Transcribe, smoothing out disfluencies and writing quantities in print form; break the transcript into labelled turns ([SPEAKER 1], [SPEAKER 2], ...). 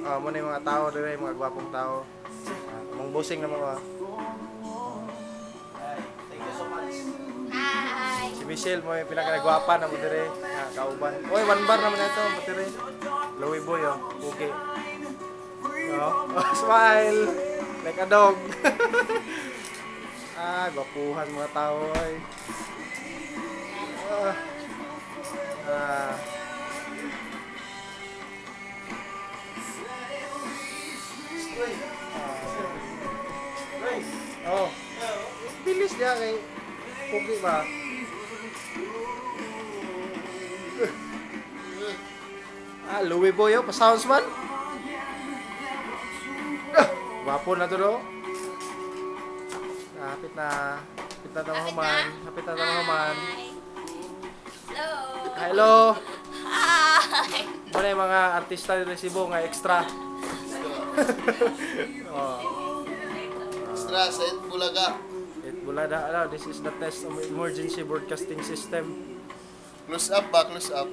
[SPEAKER 1] Muna yung mga tao doon, mga gwapong tao. Mong busing naman ko.
[SPEAKER 2] Thank you so much.
[SPEAKER 3] Hi!
[SPEAKER 1] Si Michelle mo yung pinaka-gwapa na mo dire. Kauban. Oy, one bar naman ito, mo dire. Louie boy, oh. Okay. Smile! Like a dog. Gwapuhan mga tao, ay. Oh. Bilis niya kay Pugi ba? Louie boy, oh. Pa-sounds man. Gwapo na to, do. Hapit na tamahuman. Hapit na tamahuman.
[SPEAKER 3] Hello!
[SPEAKER 1] Hello!
[SPEAKER 3] Hi!
[SPEAKER 1] Muna yung mga artista dito sa Cebu nga extra.
[SPEAKER 2] Extra sa Bulaga.
[SPEAKER 1] Bulada, this is the test of emergency broadcasting system.
[SPEAKER 2] Close up ba? Close up.